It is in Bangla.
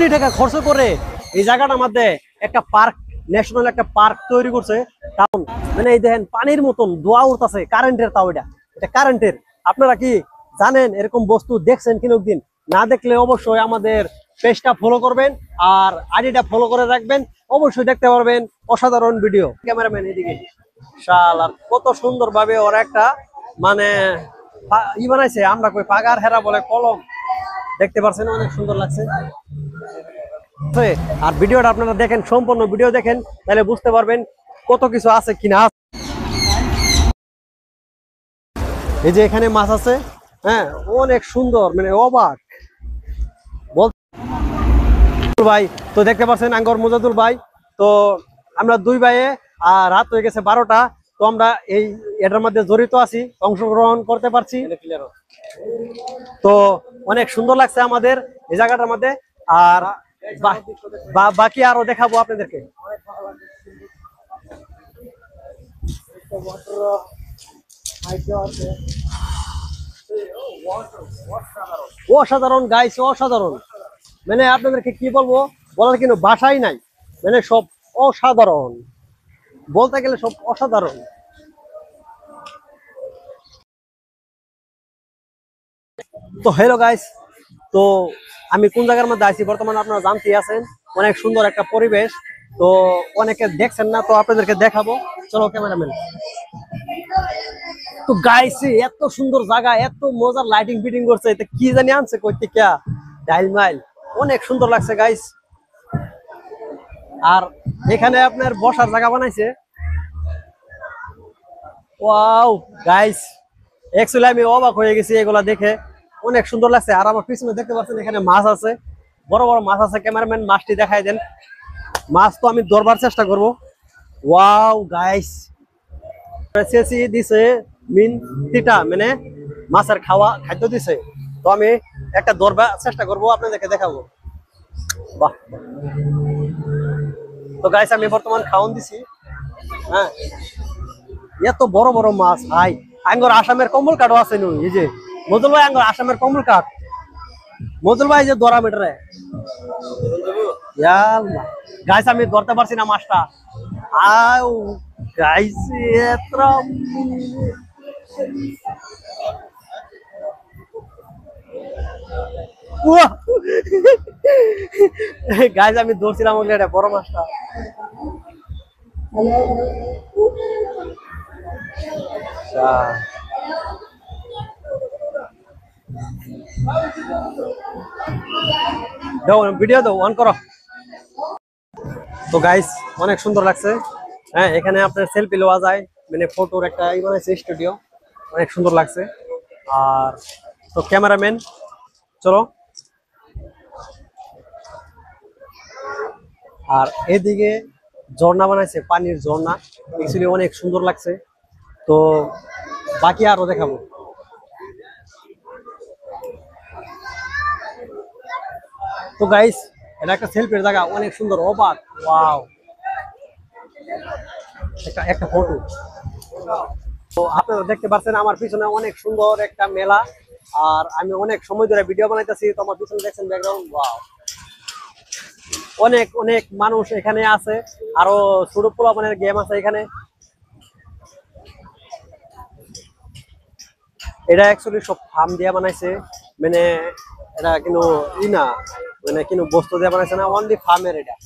কোটি টাকা খরচ করে এই জায়গাটার মধ্যে একটা পার্ক, ন্যাশনাল একটা পার্ক তৈরি করছে টাউন। মানে এই দেখেন পানির মতন দোয়া উঠতেছে, কারেন্টের, তাও এটা কারেন্টের। আপনারা কি জানেন এরকম বস্তু দেখছেন কিনা? দিন না দেখলে অবশ্যই আমাদের পেজটা ফলো করবেন আর আইডিটা ফলো করে রাখবেন, অবশ্যই দেখতে পারবেন অসাধারণ ভিডিও। ক্যামেরাম্যান এদিকে শালা কত সুন্দর ভাবে ওরা একটা মানে ই বানাইছে, আমরা কই পাগার হেরা বলে কলম, দেখতে পাচ্ছেন অনেক সুন্দর লাগছে। আর ভিডিওটা আপনারা দেখেন, সম্পূর্ণ ভিডিও দেখেন, তাহলে বুঝতে পারবেন কত কিছু আছে কিনা। এই যে এখানে মাছ আছে, হ্যাঁ অনেক সুন্দর, মানে অবাক ভাই। তো দেখতে পাচ্ছেন আঙ্গর মুজাদুল ভাই, তো আমরা দুই ভাইয়ে আর রাত হয়ে গেছে 12টা, তো আমরা এই এটার মধ্যে জড়িত আছি, অংশগ্রহণ করতে পারছি। তো অনেক সুন্দর লাগছে আমাদের এই জায়গাটার মধ্যে। আর বাকি আরো দেখাবো আপনাদেরকে। অসাধারণ গাইস, অসাধারণ, মানে আপনাদেরকে কি বলবো, বলার কিন্তু ভাষাই নাই, মানে সব অসাধারণ, বলতে গেলে সব অসাধারণ। তো হ্যালো গাইস, তো আমি কোন জায়গার মধ্যে আছি বর্তমানে আপনারা জানতেই আছেন, অনেক সুন্দর একটা পরিবেশ। তো অনেকে দেখছেন না, তো আপনাদেরকে দেখাবো, চলো ক্যামেরাম্যান। তো গাইস এত সুন্দর জায়গা, এত মজার লাইটিং ফিটিং করছে, এটা কি জানি আনছে কই থেকে, ডাইল মাইল, অনেক সুন্দর লাগছে গাইস। আর এখানে আপনার বসার জায়গা বানাইছে, ওয়াও গাইস, অ্যাকচুয়ালি আমি অবাক হয়ে গেছি এগুলা দেখে, অনেক সুন্দর লাগছে। আর আমার পিছনে দেখতে পাচ্ছেন এখানে মাছ আছে, বড় বড় মাছ আছে। ক্যামেরাম্যান মাছটি দেখাই দেন, মাছ তো আমি ধরবার চেষ্টা করব। ওয়াও গাইস, চেঁচি দিছে মিন তিটা, মানে মাছের খাদ্য দিছে। তো আমি একটা ধরবার চেষ্টা করব, আপনাদেরকে দেখাবো। বাহ, তো গাইস আমি বর্তমান খাওয়ান দিছি, হ্যাঁ এত বড় বড় মাছ ভাই। আঙ্গর আসামের কমল কাঠও আছে নু, এই যে মজুল ভাই, আঙ্গর আসামের কমল কাঠ, মজুল ভাই যে ধরা মেটরে গাইস, আমি ধরতে পারছি না মাছটা। আউ গাইস এত গাইস, আমি ধরছিলাম এটা বড় মাছটা। দাও ভিডিও দাও, অন করো। তো গাইস অনেক সুন্দর লাগছে, হ্যাঁ এখানে আপনার সেলফি লওয়া যায়, মানে ফটোর একটা ই বানাইছে স্টুডিও, অনেক সুন্দর লাগছে। আর তো ক্যামেরাম্যান চলো। আর এদিকে ঝর্ণা বানাইছে, পানির ঝর্ণা, অ্যাকচুয়ালি অনেক সুন্দর লাগছে। তো বাকি আরো দেখাবো। তো গাইস এটা একটা সেলফির জায়গা, অনেক সুন্দর, অবাক, ওয়াও, একটা ফটো। তো আপনারা দেখতে পাচ্ছেন আমার পিছনে অনেক সুন্দর একটা মেলা, আর আমি অনেক সময় ধরে ভিডিও বানাইতেছি। তো আমার পিছনে দেখছেন ব্যাকগ্রাউন্ড, ওয়াও, অনেক অনেক মানুষ এখানে আছে, আরো ছোট পোলাপানের গেম আছে এখানে। এটা অ্যাকচুয়ালি সব ফার্ম দিয়ে বানাইছে, মানে এটা কিন্তু ই না, মানে কিন্তু বস্তু দিয়ে বানাইছে না, অনলি ফার্মের এটা।